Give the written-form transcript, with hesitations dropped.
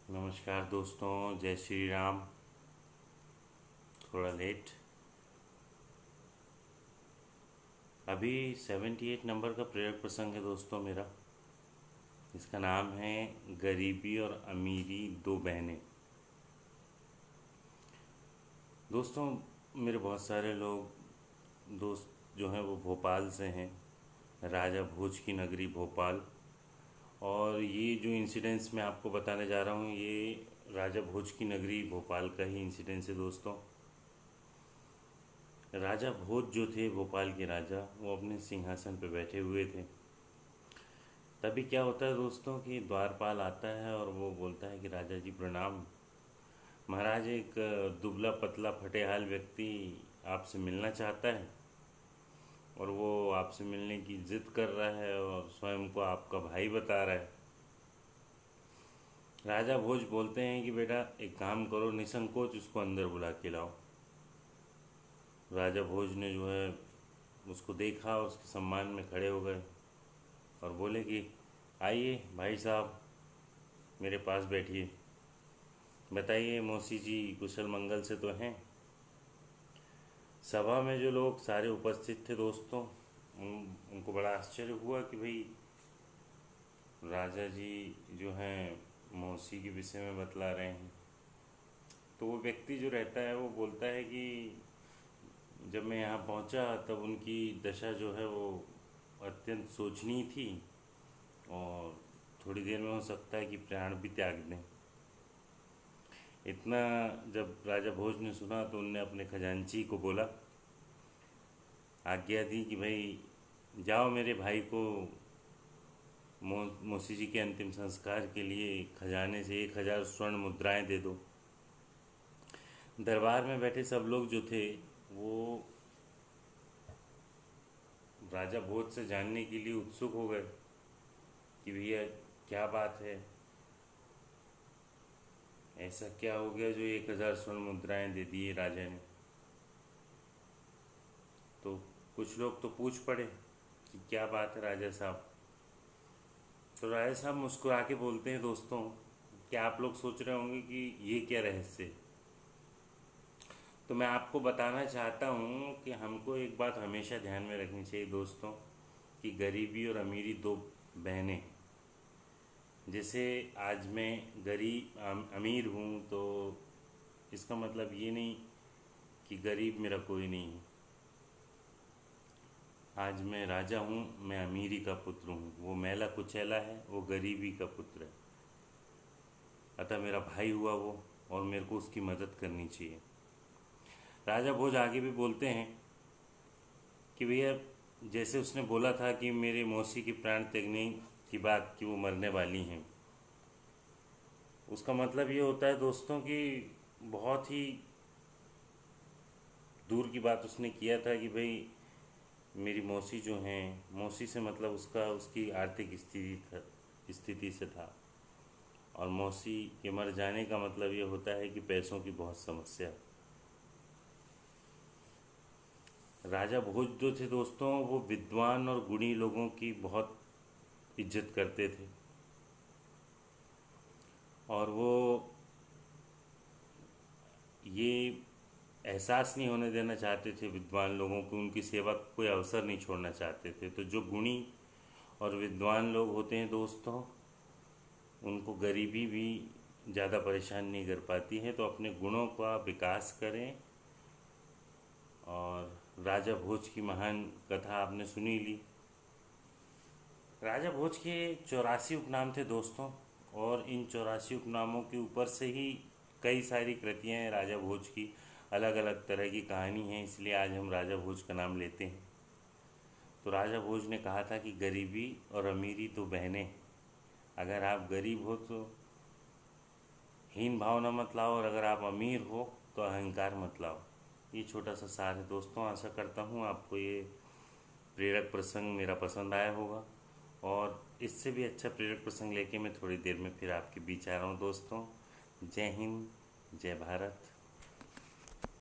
नमस्कार दोस्तों, जय श्री राम। थोड़ा लेट। अभी 78 नंबर का प्रेरक प्रसंग है दोस्तों मेरा। इसका नाम है गरीबी और अमीरी दो बहनें। दोस्तों, मेरे बहुत सारे लोग दोस्त जो हैं वो भोपाल से हैं, राजा भोज की नगरी भोपाल। और ये जो इंसिडेंट्स मैं आपको बताने जा रहा हूँ, ये राजा भोज की नगरी भोपाल का ही इंसिडेंस है दोस्तों। राजा भोज जो थे, भोपाल के राजा, वो अपने सिंहासन पर बैठे हुए थे। तभी क्या होता है दोस्तों कि द्वारपाल आता है और वो बोलता है कि राजा जी प्रणाम। महाराज, एक दुबला पतला फटेहाल व्यक्ति आपसे मिलना चाहता है और वो आपसे मिलने की जिद कर रहा है और स्वयं को आपका भाई बता रहा है। राजा भोज बोलते हैं कि बेटा एक काम करो, निसंकोच उसको अंदर बुला के लाओ। राजा भोज ने जो है उसको देखा और उसके सम्मान में खड़े हो गए और बोले कि आइए भाई साहब, मेरे पास बैठिए। बताइए मौसी जी, कुशल मंगल से तो हैं। सभा में जो लोग सारे उपस्थित थे दोस्तों, उनको बड़ा आश्चर्य हुआ कि भाई राजा जी जो हैं मौसी के विषय में बतला रहे हैं। तो वो व्यक्ति जो रहता है वो बोलता है कि जब मैं यहाँ पहुँचा तब उनकी दशा जो है वो अत्यंत शोचनीय थी और थोड़ी देर में हो सकता है कि प्राण भी त्याग दें। इतना जब राजा भोज ने सुना तो उनने अपने खजांची को बोला, आज्ञा दी कि भाई जाओ मेरे भाई को मौसी जी के अंतिम संस्कार के लिए खजाने से 1000 स्वर्ण मुद्राएं दे दो। दरबार में बैठे सब लोग जो थे वो राजा भोज से जानने के लिए उत्सुक हो गए कि भैया क्या बात है, ऐसा क्या हो गया जो 1000 स्वर्ण मुद्राएं दे दिए राजा ने। तो कुछ लोग तो पूछ पड़े कि क्या बात है राजा साहब। तो राजा साहब मुस्कुरा के बोलते हैं दोस्तों कि आप लोग सोच रहे होंगे कि ये क्या रहस्य है। तो मैं आपको बताना चाहता हूँ कि हमको एक बात हमेशा ध्यान में रखनी चाहिए दोस्तों, कि गरीबी और अमीरी दो बहनें। जैसे आज मैं अमीर हूँ तो इसका मतलब ये नहीं कि गरीब मेरा कोई नहीं है। आज मैं राजा हूँ, मैं अमीरी का पुत्र हूँ, वो मैला कुचैला है, वो गरीबी का पुत्र है। अतः मेरा भाई हुआ वो और मेरे को उसकी मदद करनी चाहिए। राजा भोज आगे भी बोलते हैं कि भैया जैसे उसने बोला था कि मेरे मौसी की प्राण त्यागने की बात कि वो मरने वाली हैं, उसका मतलब ये होता है दोस्तों कि बहुत ही दूर की बात उसने किया था कि भाई मेरी मौसी जो हैं, मौसी से मतलब उसका उसकी आर्थिक स्थिति से था। और मौसी के मर जाने का मतलब ये होता है कि पैसों की बहुत समस्या। राजा भोज जो थे दोस्तों, वो विद्वान और गुणी लोगों की बहुत इज्जत करते थे और वो ये एहसास नहीं होने देना चाहते थे विद्वान लोगों को, उनकी सेवा का कोई अवसर नहीं छोड़ना चाहते थे। तो जो गुणी और विद्वान लोग होते हैं दोस्तों, उनको गरीबी भी ज़्यादा परेशान नहीं कर पाती है। तो अपने गुणों का विकास करें। और राजा भोज की महान कथा आपने सुनी ली। राजा भोज के 84 उपनाम थे दोस्तों, और इन 84 उपनामों के ऊपर से ही कई सारी कृतियाँ हैं राजा भोज की, अलग अलग तरह की कहानी है, इसलिए आज हम राजा भोज का नाम लेते हैं। तो राजा भोज ने कहा था कि गरीबी और अमीरी तो बहनें। अगर आप गरीब हो तो हीन भावना मत लाओ, और अगर आप अमीर हो तो अहंकार मत लाओ। ये छोटा सा सार है दोस्तों। आशा करता हूँ आपको ये प्रेरक प्रसंग मेरा पसंद आया होगा, और इससे भी अच्छा प्रेरक प्रसंग लेके मैं थोड़ी देर में फिर आपके बीच आ रहा हूँ दोस्तों। जय हिंद, जय भारत।